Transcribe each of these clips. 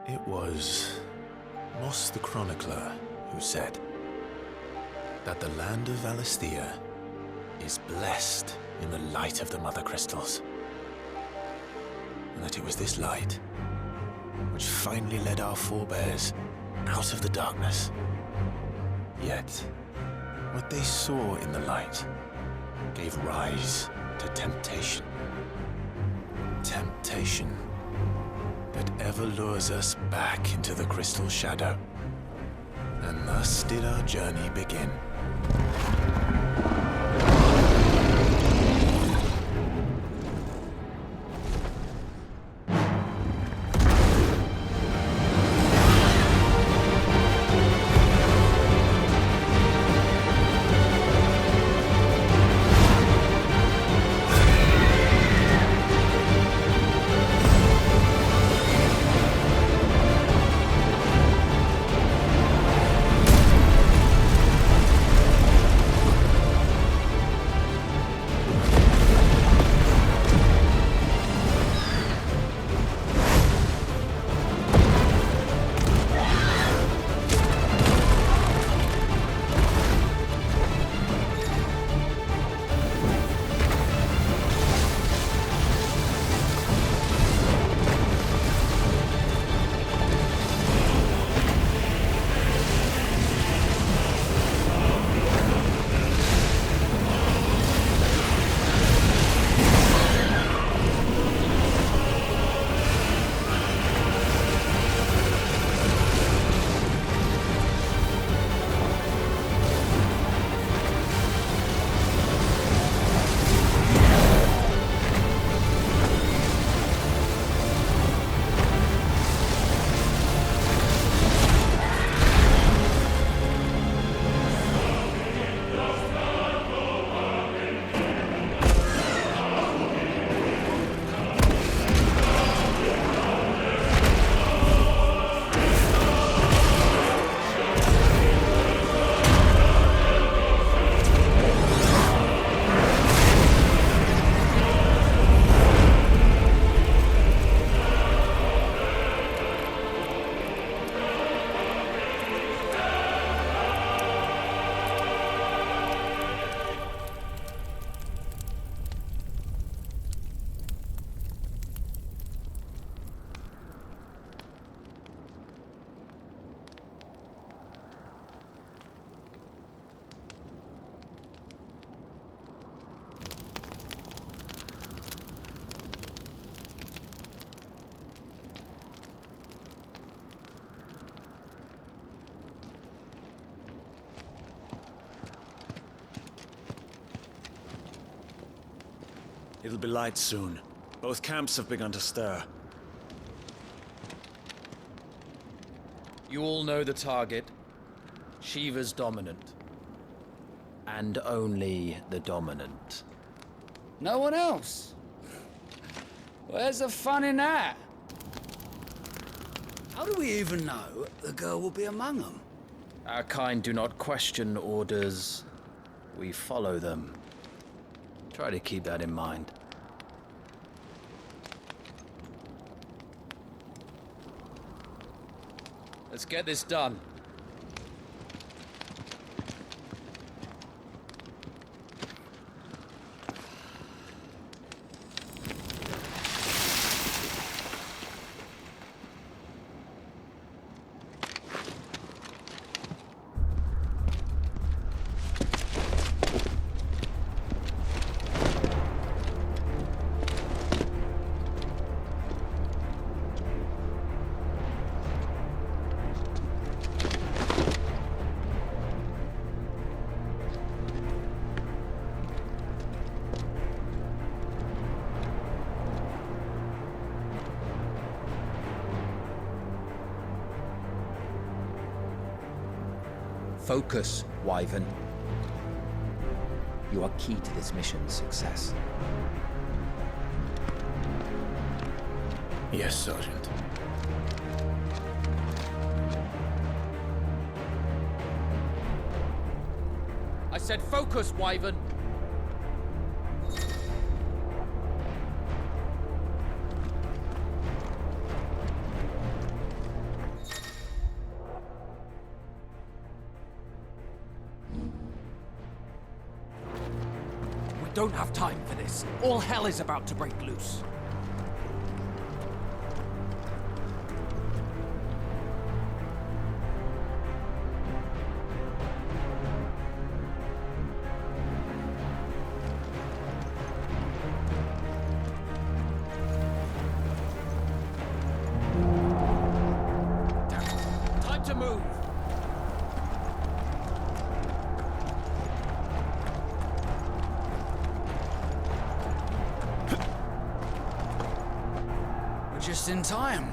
It was Moss the Chronicler who said that the land of Valisthea is blessed in the light of the Mother Crystals. And that it was this light which finally led our forebears out of the darkness. Yet, what they saw in the light gave rise to temptation. Temptation that ever lures us back into the crystal shadow. And thus did our journey begin. It'll be light soon. Both camps have begun to stir. You all know the target. Shiva's dominant. And only the dominant. No one else? Where's the fun in that? How do we even know the girl will be among them? Our kind do not question orders. We follow them. Try to keep that in mind. Let's get this done. Focus, Wyvern. You are key to this mission's success. Yes, Sergeant. I said focus, Wyvern. don't have time for this. All hell is about to break loose. Time to move. We're just in time.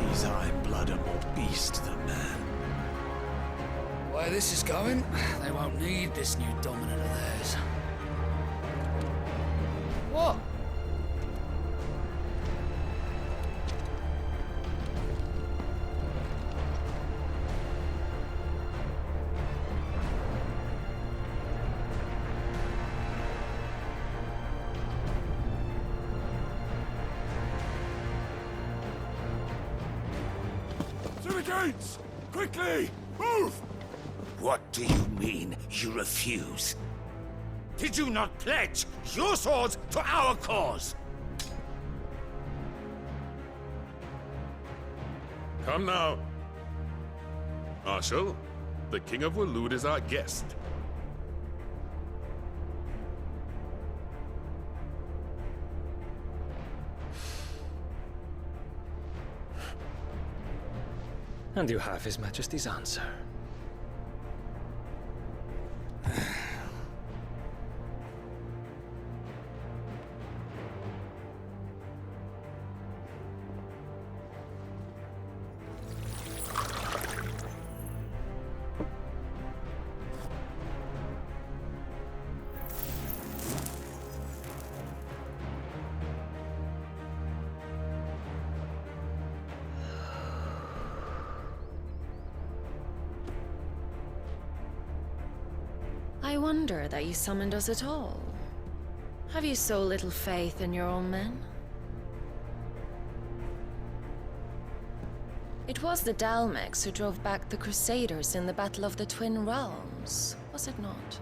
These Iron Blood are more beast than man. Where this is going, they won't need this new dominant of theirs. What? To the gates! Quickly! Move! What do you mean, you refuse? Did you not pledge your swords to our cause? Come now. Marshal, the King of Waloed is our guest. And you have His Majesty's answer. I wonder that you summoned us at all. Have you so little faith in your own men? It was the Dalmex who drove back the Crusaders in the Battle of the Twin Realms, was it not?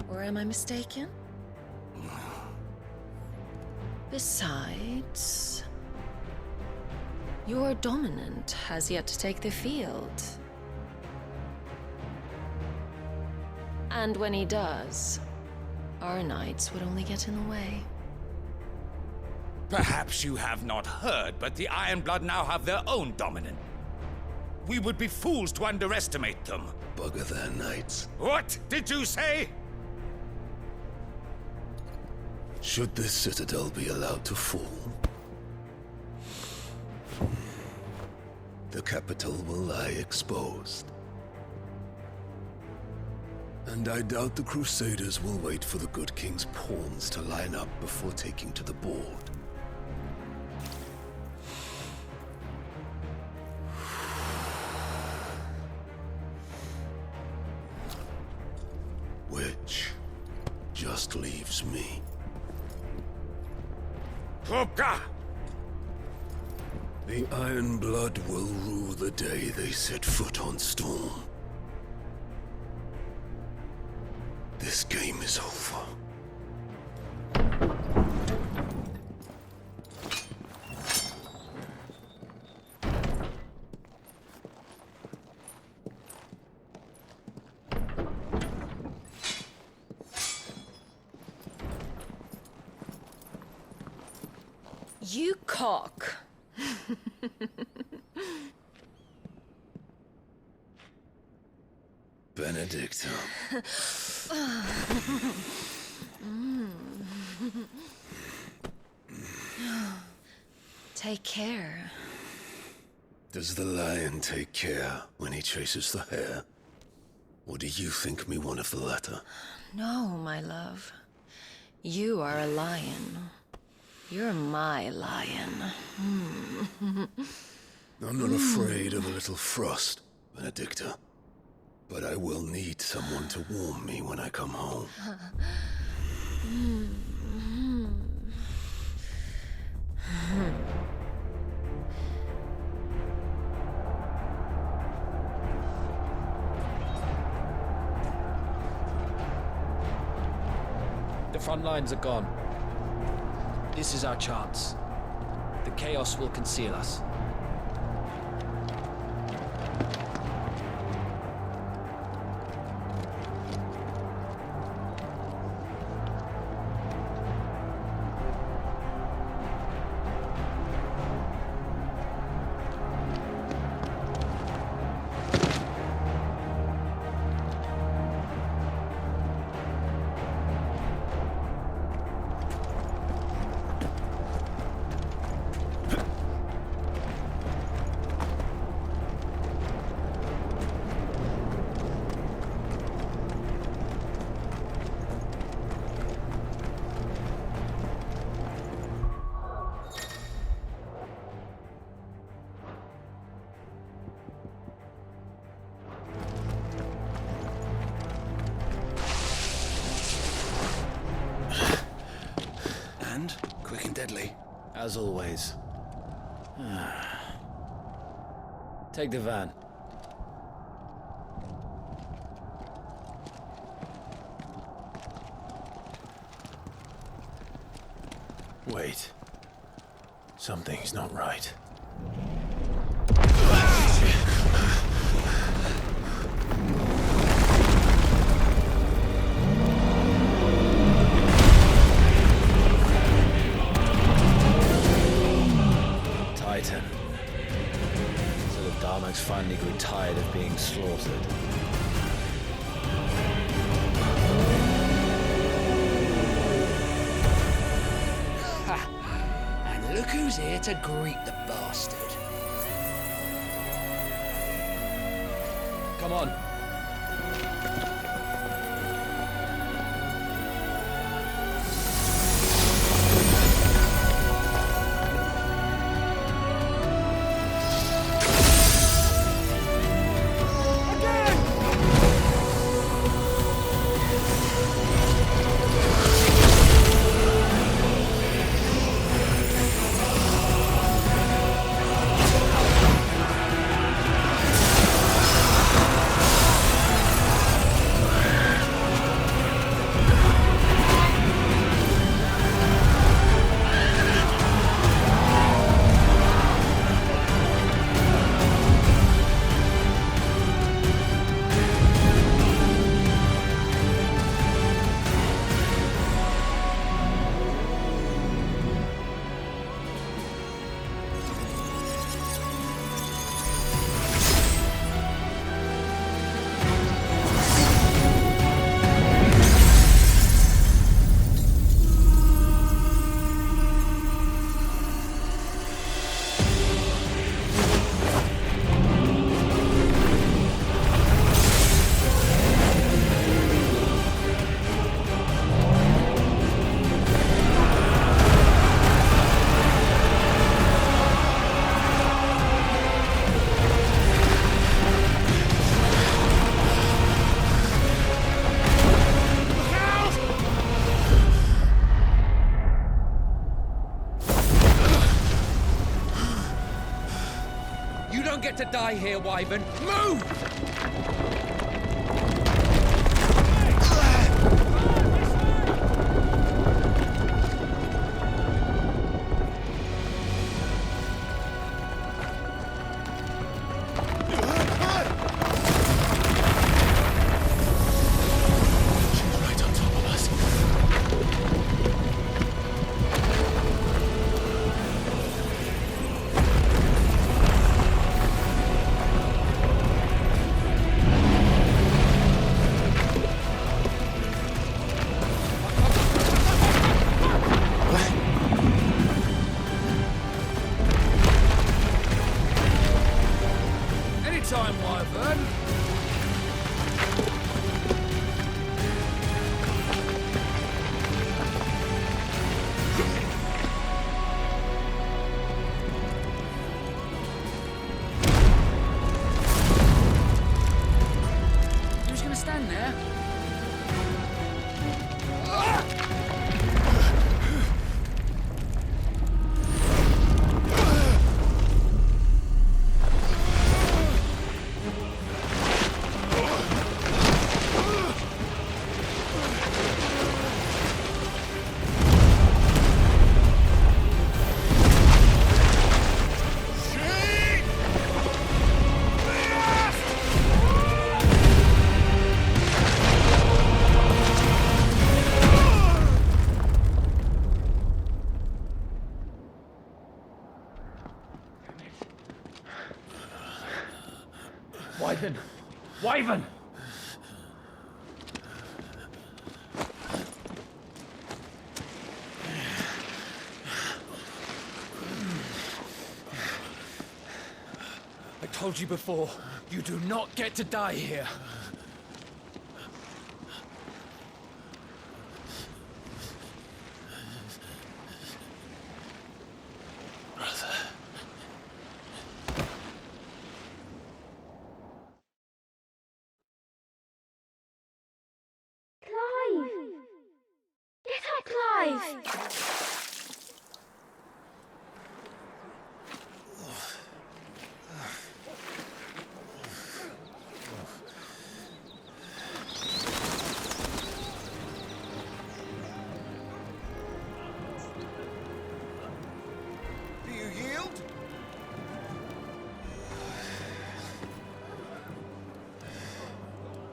Or am I mistaken? Besides, your dominant has yet to take the field. And when he does, our knights would only get in the way. Perhaps you have not heard, but the Iron Blood now have their own dominant. We would be fools to underestimate them. Bugger their knights. What did you say? Should this citadel be allowed to fall, the capital will lie exposed. And I doubt the Crusaders will wait for the good king's pawns to line up before taking to the board. Which just leaves me. Hopka! The Iron Blood will rue the day they set foot on Storm. This game is over. You cock. Benedictum. Take care. Does the lion take care when he chases the hare? Or do you think me one of the latter? No, my love. You are a lion. You're my lion. I'm not afraid of a little frost, Benedicta. But I will need someone to warm me when I come home. The front lines are gone. This is our chance. The chaos will conceal us. Quick and deadly. As always. Take the van. Wait. Something's not right. Titan. So the Darmaks finally grew tired of being slaughtered. And look who's here to greet the bastard. Come on. You don't get to die here, Wyvern. Move! Right on top of us. Wyvern! Wyvern! I told you before, you do not get to die here. Do you yield?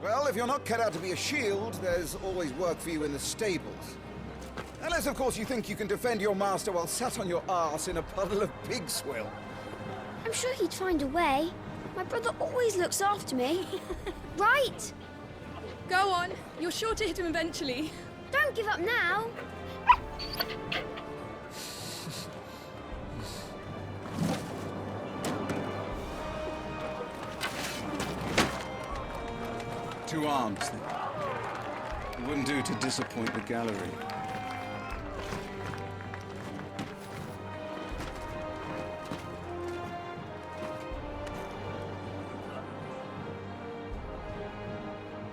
Well, if you're not cut out to be a shield, there's always work for you in the stables. Unless, of course, you think you can defend your master while sat on your arse in a puddle of pig swill. I'm sure he'd find a way. My brother always looks after me. Right? Go on. You're sure to hit him eventually. Don't give up now. Two arms, then. It wouldn't do to disappoint the gallery.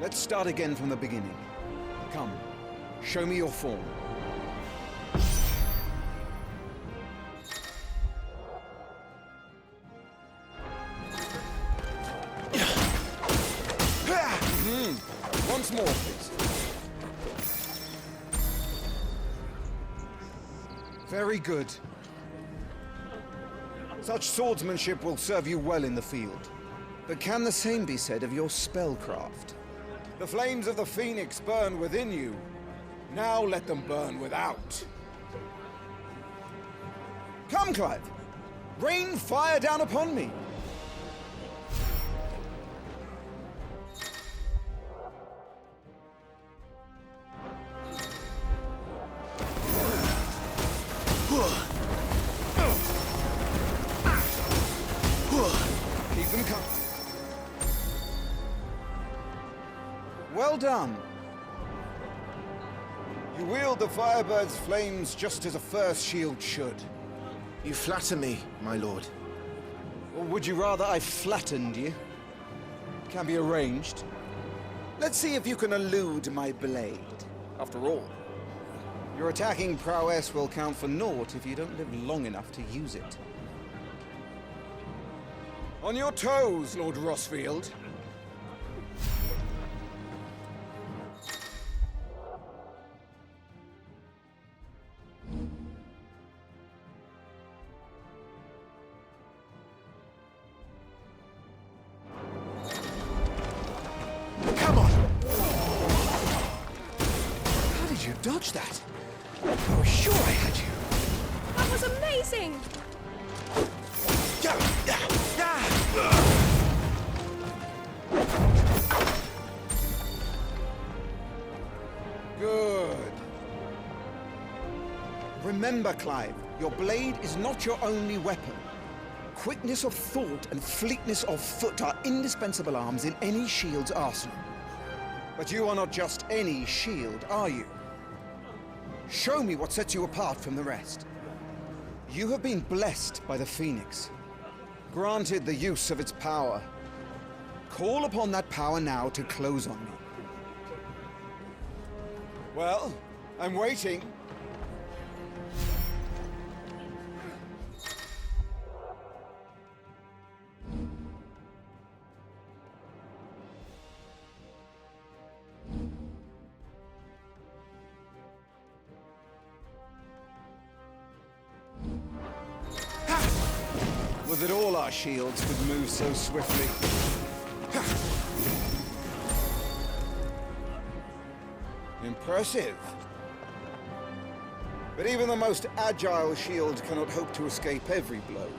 Let's start again from the beginning. Come, show me your form. Once more, please. Very good. Such swordsmanship will serve you well in the field. But can the same be said of your spellcraft? The flames of the Phoenix burn within you. Now let them burn without. Come, Clive. Rain fire down upon me. Keep them coming. Well done. You wield the Firebird's flames just as a first shield should. You flatter me, my lord. Or would you rather I flattened you? Can be arranged. Let's see if you can elude my blade. After all, your attacking prowess will count for naught if you don't live long enough to use it. On your toes, Lord Rossfield. Come on! How did you dodge that? I was sure I had you. That was amazing! Good. Remember, Clive, your blade is not your only weapon. Quickness of thought and fleetness of foot are indispensable arms in any shield's arsenal. But you are not just any shield, are you? Show me what sets you apart from the rest. You have been blessed by the Phoenix, granted the use of its power. Call upon that power now to close on me. Well, I'm waiting. Was it all our shields could move so swiftly? Impressive. But even the most agile shield cannot hope to escape every blow.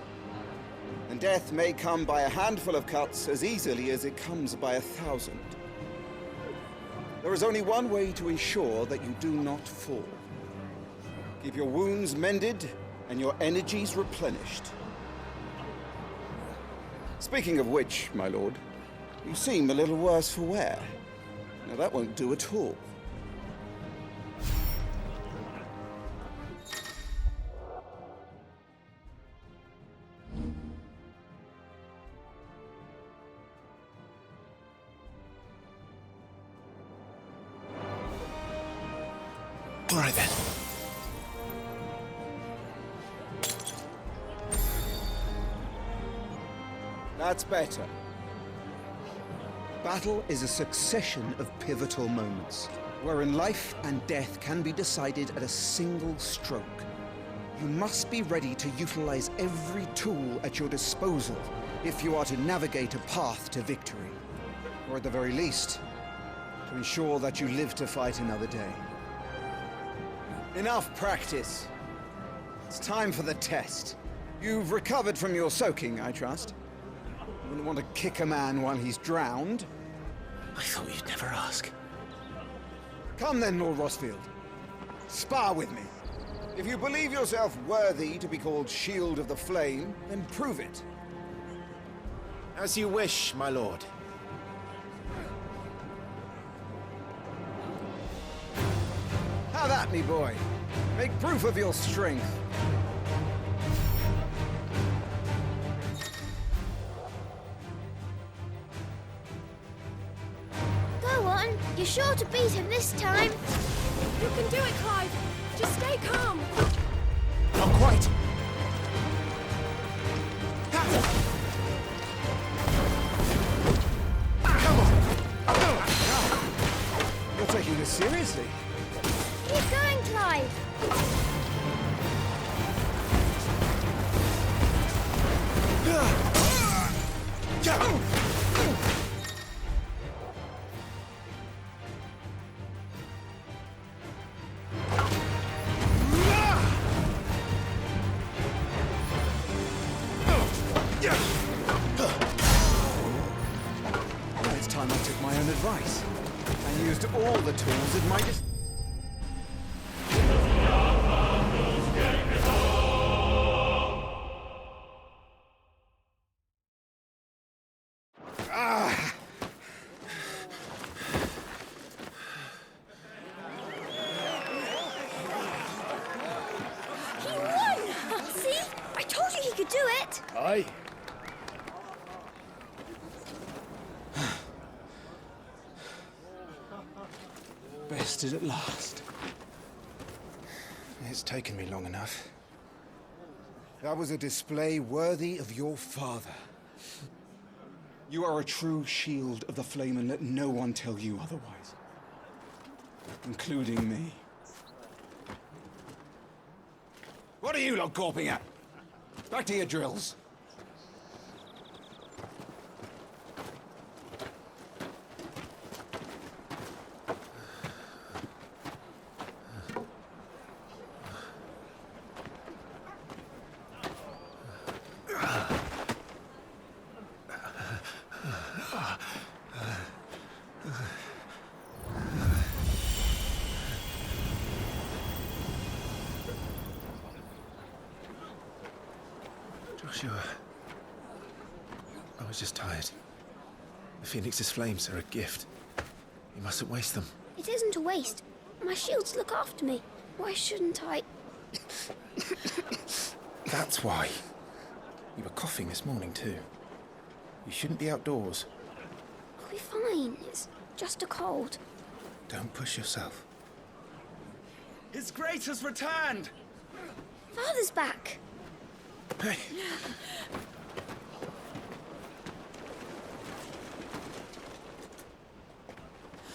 And death may come by a handful of cuts as easily as it comes by 1,000. There is only one way to ensure that you do not fall. Keep your wounds mended and your energies replenished. Speaking of which, my lord, you seem a little worse for wear. Now that won't do at all. All right then. That's better. Battle is a succession of pivotal moments, wherein life and death can be decided at a single stroke. You must be ready to utilize every tool at your disposal if you are to navigate a path to victory. Or at the very least, to ensure that you live to fight another day. Enough practice. It's time for the test. You've recovered from your soaking, I trust. You wouldn't want to kick a man while he's drowned. I thought you'd never ask. Come then, Lord Rosfield. Spar with me. If you believe yourself worthy to be called Shield of the Flame, then prove it. As you wish, my lord. Have at me, boy. Make proof of your strength. Go on. You're sure to beat him this time. You can do it, Clive. Just stay calm. Not quite. You're taking this seriously. Keep going, Clive. It's time I took my own advice and used all the tools at my disposal. He won! See? I told you he could do it. Aye. Bested at last. It's taken me long enough. That was a display worthy of your father. You are a true shield of the flame, and let no one tell you otherwise. Including me. What are you lot gawping at? Back to your drills. Joshua, I was just tired. The Phoenix's flames are a gift. You mustn't waste them. It isn't a waste. My shields look after me. Why shouldn't I? That's why. You were coughing this morning too. You shouldn't be outdoors. I'll be fine. It's just a cold. Don't push yourself. His Grace has returned! Father's back. Hey!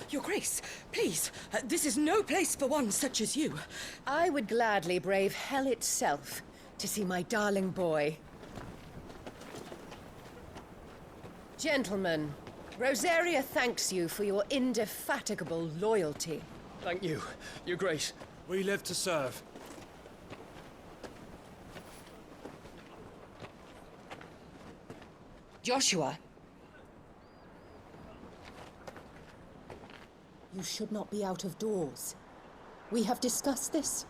Your Grace, please, this is no place for one such as you. I would gladly brave hell itself to see my darling boy. Gentlemen, Rosaria thanks you for your indefatigable loyalty. Thank you, Your Grace. We live to serve. Joshua! You should not be out of doors. We have discussed this.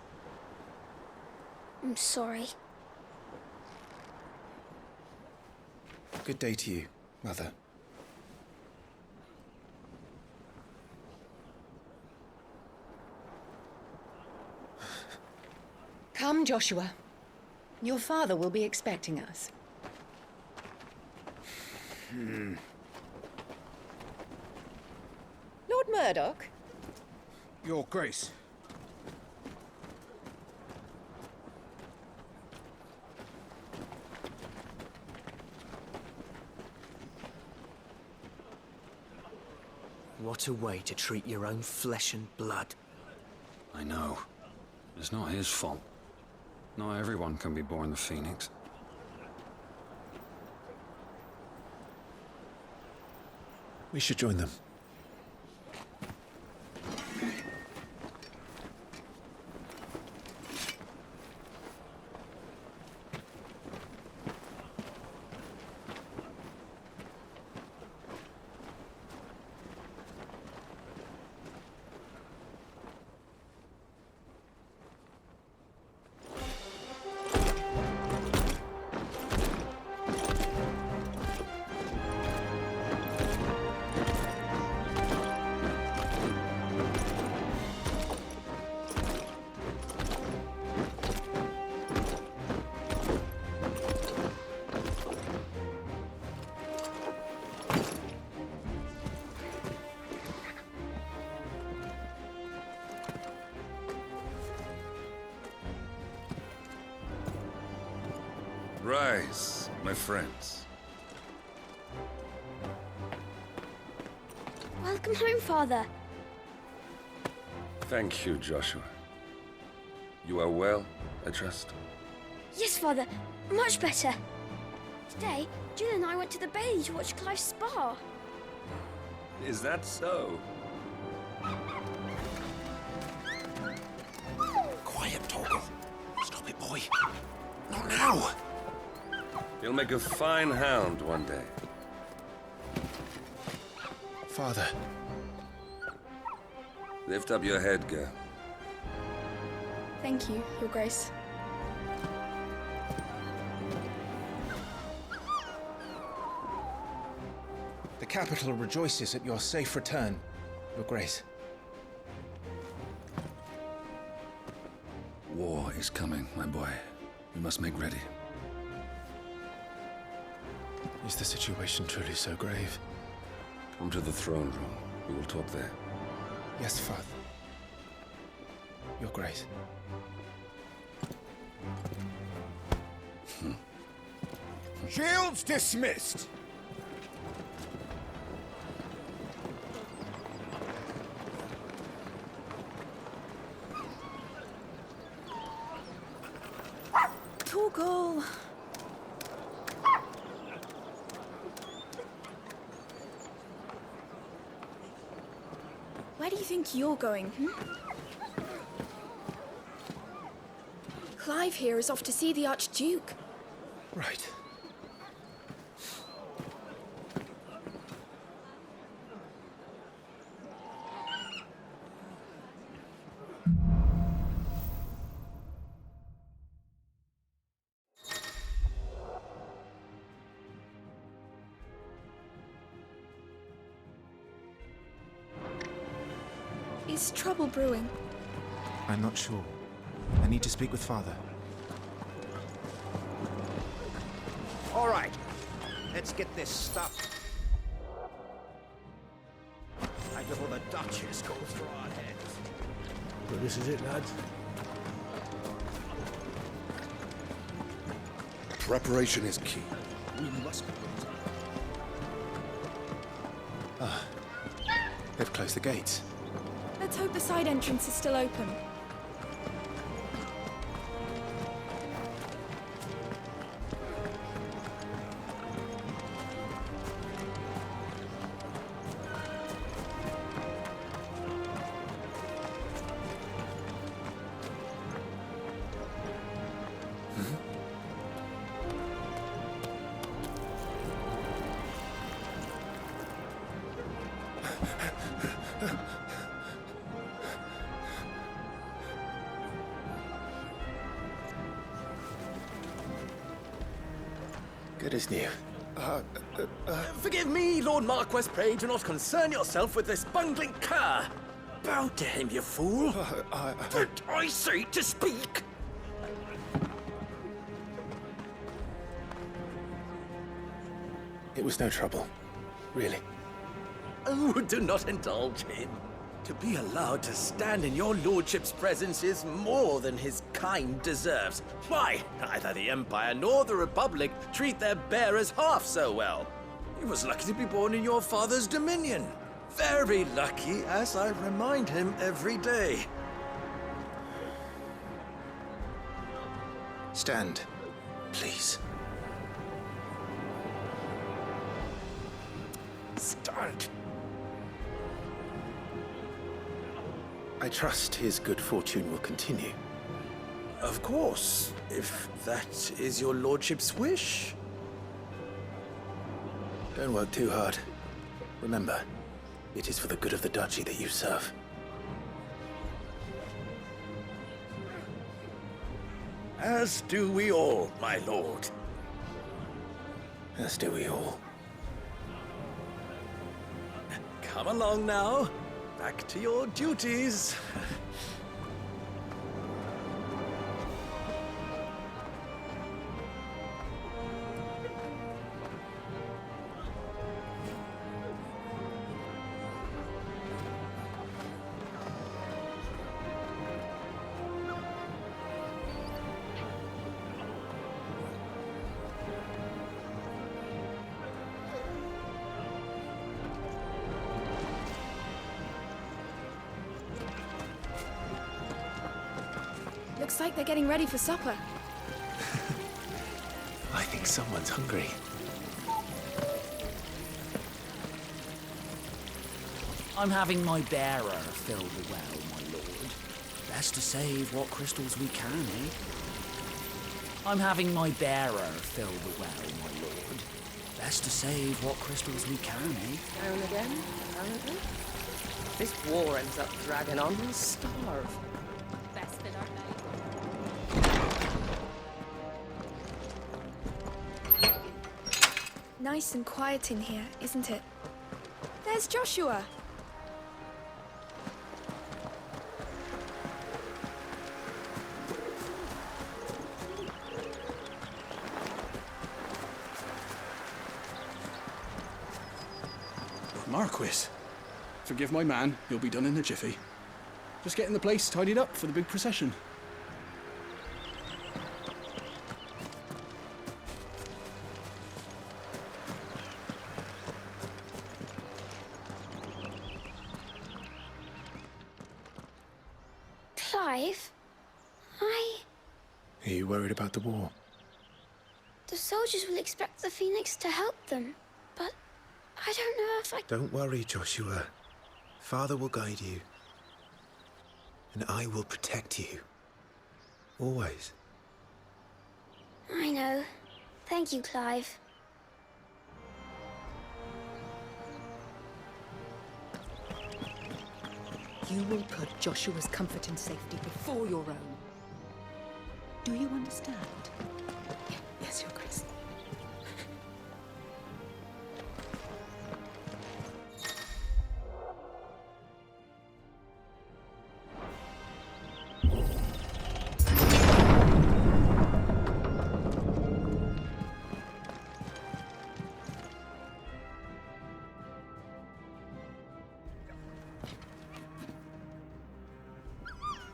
I'm sorry. Good day to you, Mother. Come, Joshua. Your father will be expecting us. Lord Murdoch? Your Grace. What a way to treat your own flesh and blood. I know. It's not his fault. Not everyone can be born the Phoenix. We should join them. Rise, my friends. Welcome home, Father. Thank you, Joshua. You are well, I trust? Yes, Father. Much better. Today, Jill and I went to the Bailey to watch Clive's spa. Is that so? Quiet, Torgal. Stop it, boy. Not now. You'll make a fine hound one day. Father. Lift up your head, girl. Thank you, Your Grace. The capital rejoices at your safe return, Your Grace. War is coming, my boy. We must make ready. Is the situation truly so grave? Come to the throne room. We will talk there. Yes, Father. Your Grace. Shields dismissed! Torgal. Where do you think you're going, Clive here is off to see the Archduke. Right. Is trouble brewing? I'm not sure. I need to speak with Father. All right. Let's get this stuff. Right before the Duchess goes through our heads. Well, this is it, lads. Preparation is key. We must be Ah. They've closed the gates. Let's hope the side entrance is still open. Good as new. Forgive me, Lord Marquess, pray do not concern yourself with this bungling cur. Bow to him, you fool. Did I say to speak? It was no trouble. Really. Oh, do not indulge him. To be allowed to stand in your lordship's presence is more than his kind deserves. Why, neither the Empire nor the Republic treat their bearers half so well. He was lucky to be born in your father's dominion. Very lucky, as I remind him every day. Stand, please. Stand. I trust his good fortune will continue. Of course, if that is your lordship's wish. Don't work too hard. Remember, it is for the good of the duchy that you serve. As do we all, my lord. As do we all. Come along now. Back to your duties. Looks like they're getting ready for supper. I think someone's hungry. I'm having my bearer fill the well, my lord. Best to save what crystals we can, eh? I'm having my bearer fill the well, my lord. Best to save what crystals we can, eh? Down again, apparently. If this war ends up dragging on, we'll starve. Best that our Nice and quiet in here, isn't it? There's Joshua. Marquis, forgive my man, he'll be done in a jiffy. Just getting the place tidied up for the big procession. Clive? Are you worried about the war? The soldiers will expect the Phoenix to help them, but I don't know if I... Don't worry, Joshua. Father will guide you. And I will protect you. Always. I know. Thank you, Clive. You will put Joshua's comfort and safety before your own. Do you understand? Yes, Your Grace.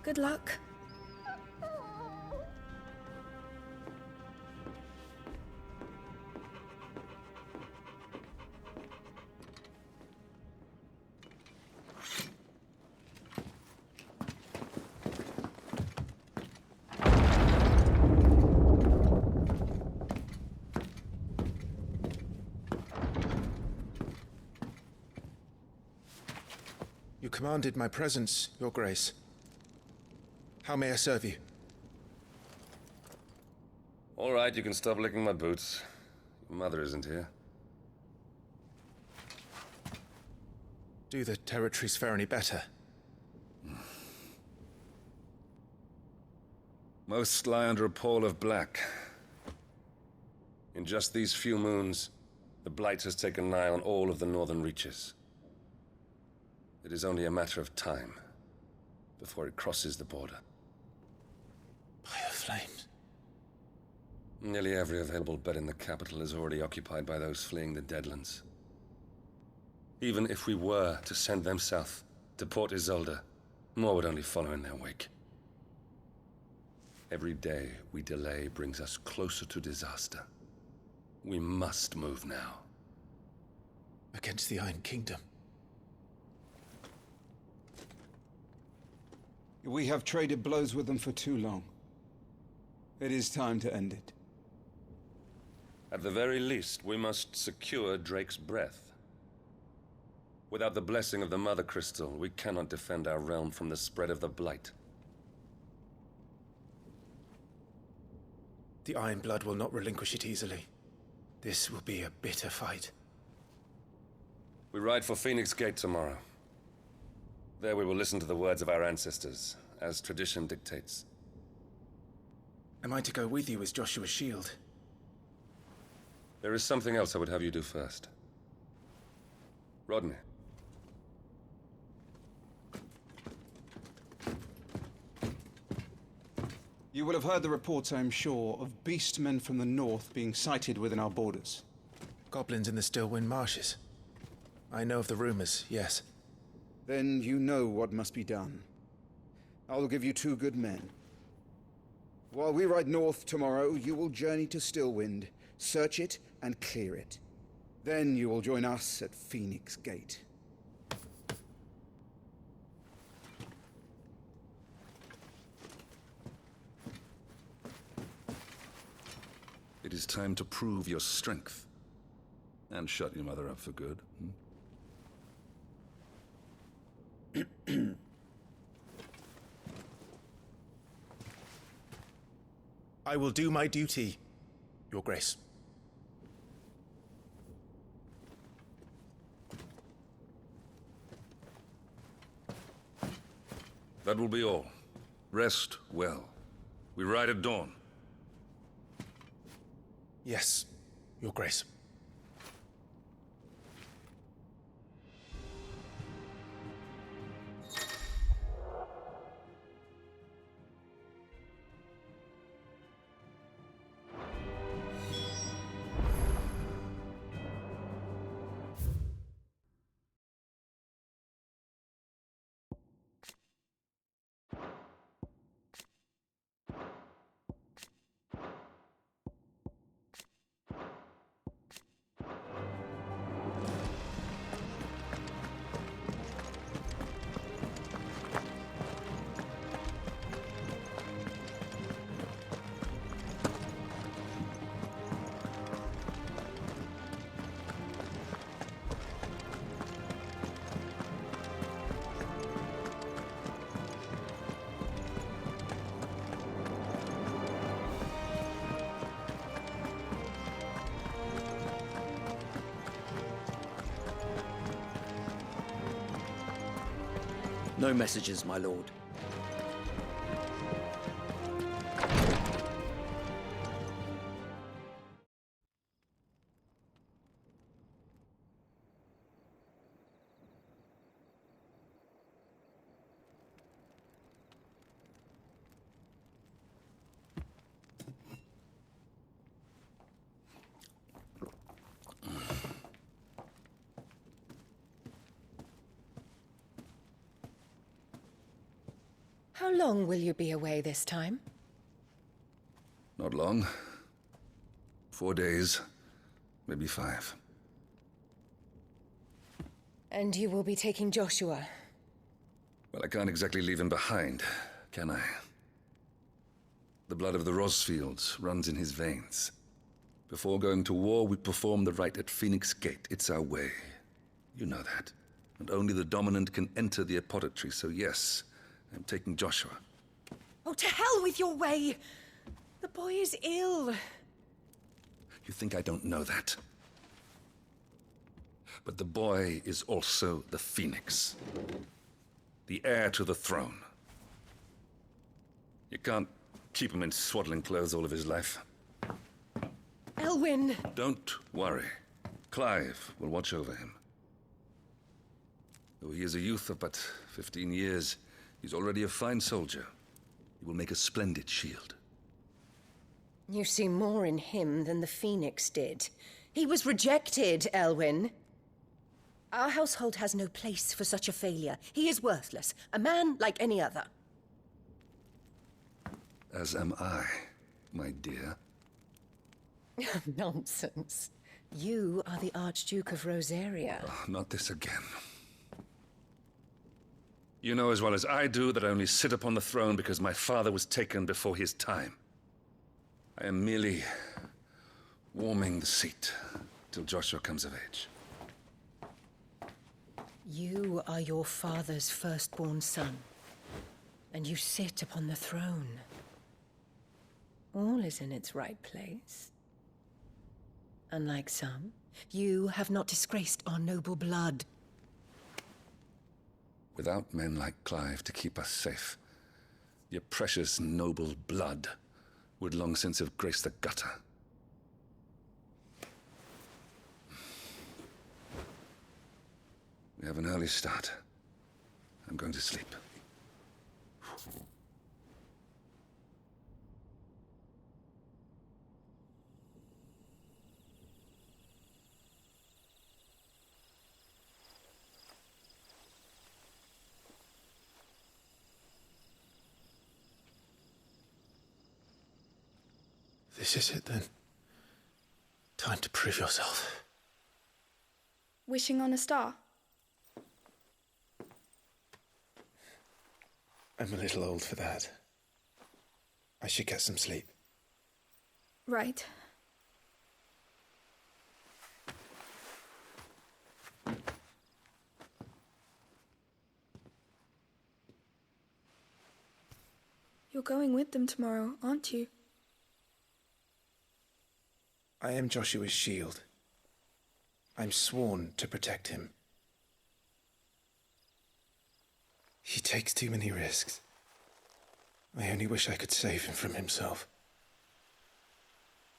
Good luck. You commanded my presence, Your Grace. How may I serve you? All right, you can stop licking my boots. Your mother isn't here. Do the territories fare any better? Most lie under a pall of black. In just these few moons, the Blight has taken nigh on all of the northern reaches. It is only a matter of time before it crosses the border. By the flames. Nearly every available bed in the capital is already occupied by those fleeing the Deadlands. Even if we were to send them south, to Port Isolde, more would only follow in their wake. Every day we delay brings us closer to disaster. We must move now. Against the Iron Kingdom. We have traded blows with them for too long. It is time to end it. At the very least, we must secure Drake's breath. Without the blessing of the Mother Crystal, we cannot defend our realm from the spread of the Blight. The Iron Blood will not relinquish it easily. This will be a bitter fight. We ride for Phoenix Gate tomorrow. There we will listen to the words of our ancestors, as tradition dictates. Am I to go with you as Joshua's shield? There is something else I would have you do first. Rodney. You will have heard the reports, I am sure, of beastmen from the north being sighted within our borders. Goblins in the Stillwind Marshes. I know of the rumors, yes. Then you know what must be done. I will give you 2 good men. While we ride north tomorrow, you will journey to Stillwind, search it, and clear it. Then you will join us at Phoenix Gate. It is time to prove your strength. And shut your mother up for good. I will do my duty, Your Grace. That will be all. Rest well. We ride at dawn. Yes, Your Grace. No messages, my lord. How long will you be away this time? Not long. 4 days, maybe 5. And you will be taking Joshua? Well, I can't exactly leave him behind, can I? The blood of the Rosfields runs in his veins. Before going to war, we perform the rite at Phoenix Gate. It's our way. You know that. And only the dominant can enter the apothecary, so yes, I'm taking Joshua. Oh, to hell with your way! The boy is ill. You think I don't know that? But the boy is also the Phoenix. The heir to the throne. You can't keep him in swaddling clothes all of his life. Elwyn! Don't worry. Clive will watch over him. Though he is a youth of but 15 years, he's already a fine soldier. He will make a splendid shield. You see more in him than the Phoenix did. He was rejected, Elwyn. Our household has no place for such a failure. He is worthless, a man like any other. As am I, my dear. Nonsense. You are the Archduke of Rosaria. Oh, not this again. You know as well as I do that I only sit upon the throne because my father was taken before his time. I am merely warming the seat till Joshua comes of age. You are your father's firstborn son, and you sit upon the throne. All is in its right place. Unlike some, you have not disgraced our noble blood. Without men like Clive to keep us safe, your precious noble blood would long since have graced the gutter. We have an early start. I'm going to sleep. This is it then. Time to prove yourself. Wishing on a star? I'm a little old for that. I should get some sleep. Right. You're going with them tomorrow, aren't you? I am Joshua's shield. I'm sworn to protect him. He takes too many risks. I only wish I could save him from himself.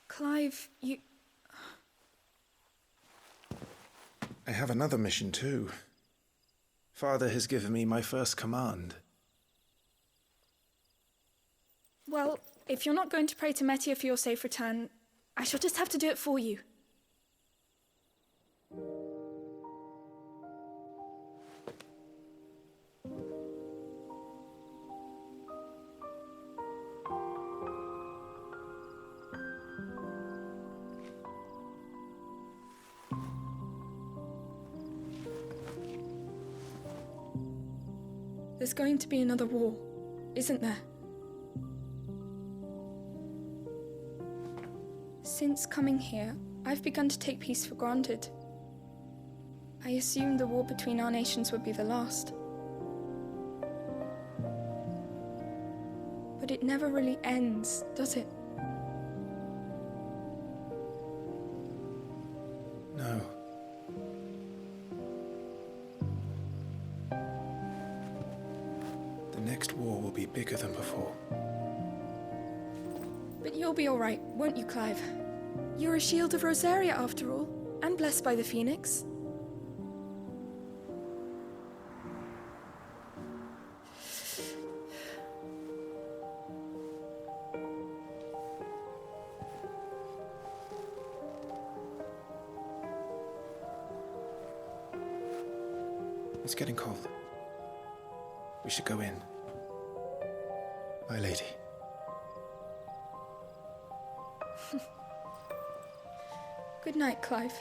Clive, you... I have another mission too. Father has given me my first command. Well, if you're not going to pray to Metia for your safe return, I shall just have to do it for you. There's going to be another war, isn't there? Since coming here, I've begun to take peace for granted. I assumed the war between our nations would be the last. But it never really ends, does it? No. The next war will be bigger than before. But you'll be all right, won't you, Clive? You're a shield of Rosaria, after all, and blessed by the Phoenix. It's getting cold. We should go in. My lady. Good night, Clive.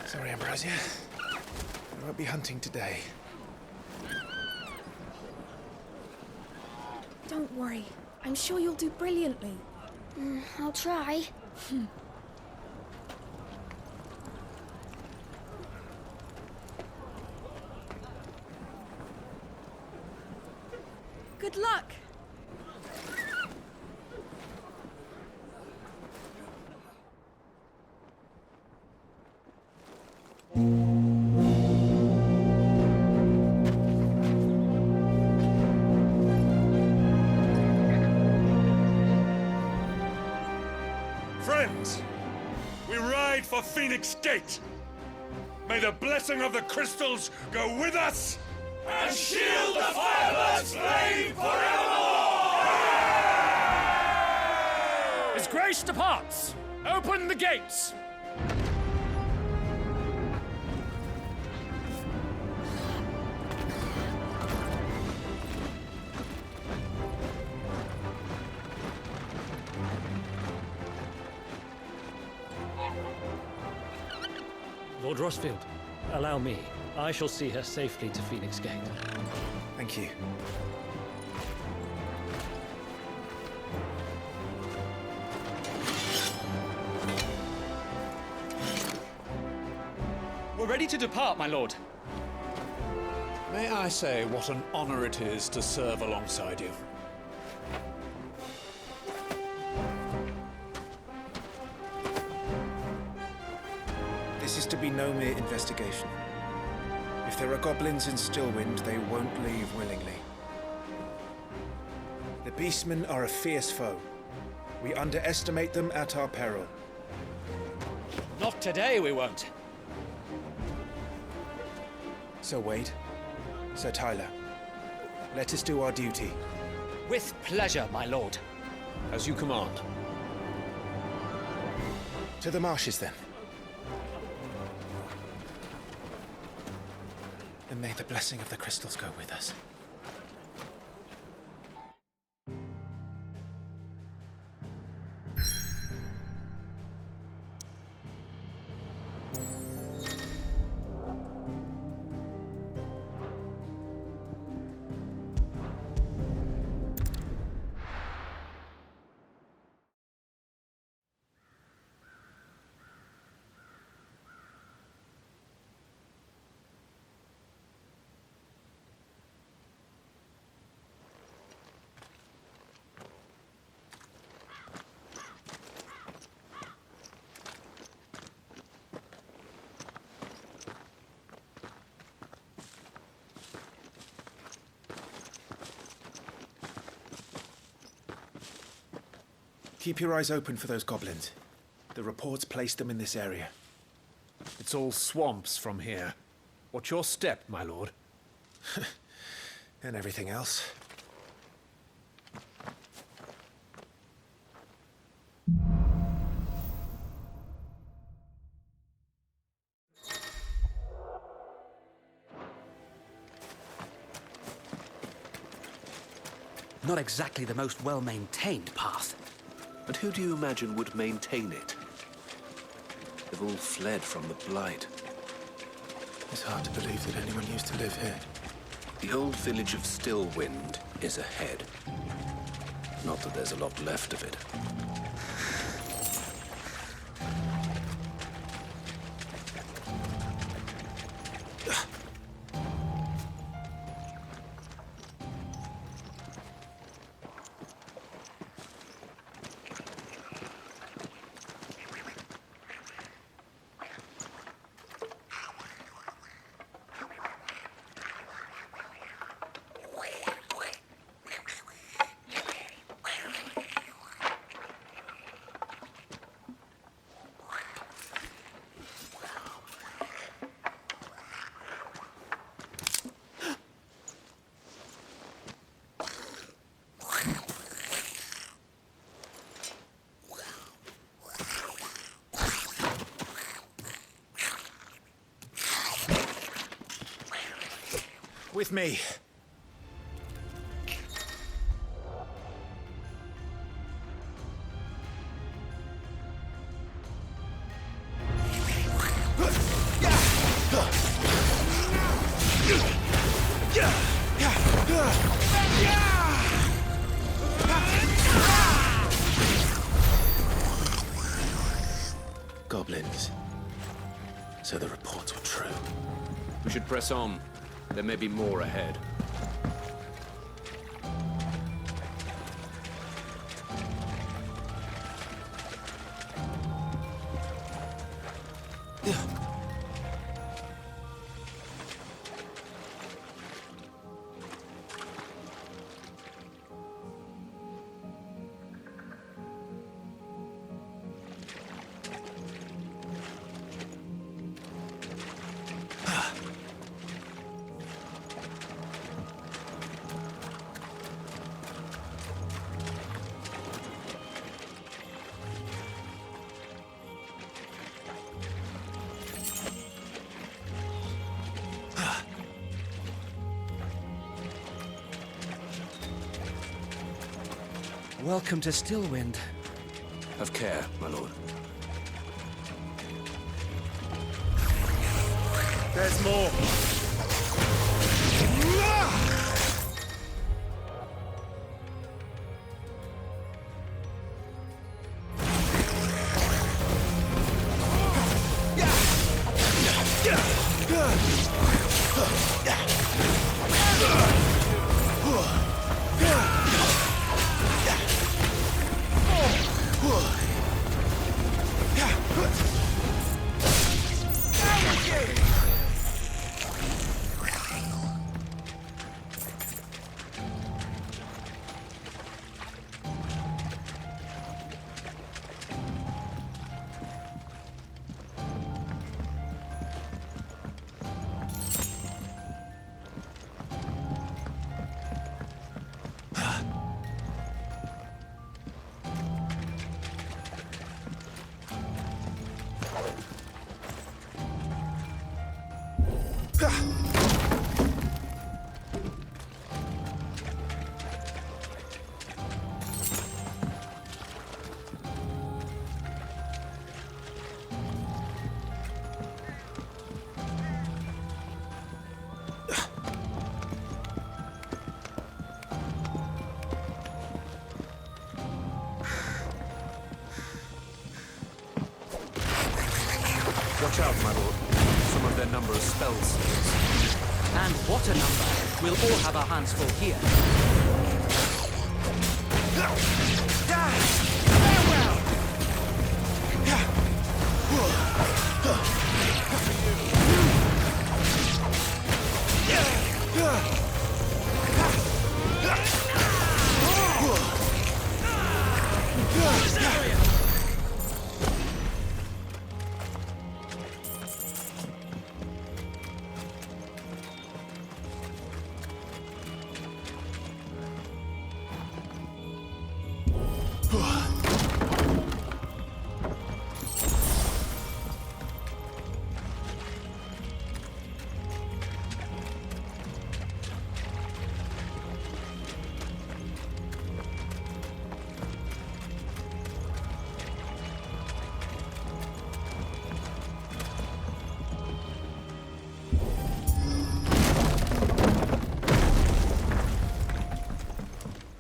Sorry, Ambrosia. I won't be hunting today. Don't worry. I'm sure you'll do brilliantly. I'll try. Good luck! Friends, we ride for Phoenix Gate. May the blessing of the crystals go with us and shield the Firebird's flame forevermore! His Grace departs! Open the gates! Lord Rossfield, allow me. I shall see her safely to Phoenix Gate. Thank you. We're ready to depart, my lord. May I say what an honor it is to serve alongside you? This is to be no mere investigation. If there are goblins in Stillwind, they won't leave willingly. The Beastmen are a fierce foe. We underestimate them at our peril. Not today, we won't. Sir Wade, Sir Tyler, let us do our duty. With pleasure, my lord. As you command. To the marshes, then. And may the blessing of the crystals go with us. Keep your eyes open for those goblins. The reports placed them in this area. It's all swamps from here. What's your step, my lord? And everything else. Not exactly the most well-maintained path. But who do you imagine would maintain it? They've all fled from the Blight. It's hard to believe that anyone used to live here. The old village of Stillwind is ahead. Not that there's a lot left of it. With me. So the reports were true. We should press on. There may be more ahead. Welcome to Stillwind. Have care, my lord. There's more! Watch out, my lord. Some of their number are spell slips. And what a number! We'll all have our hands full here.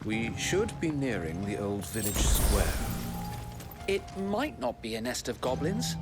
We should be nearing the old village square. It might not be a nest of goblins.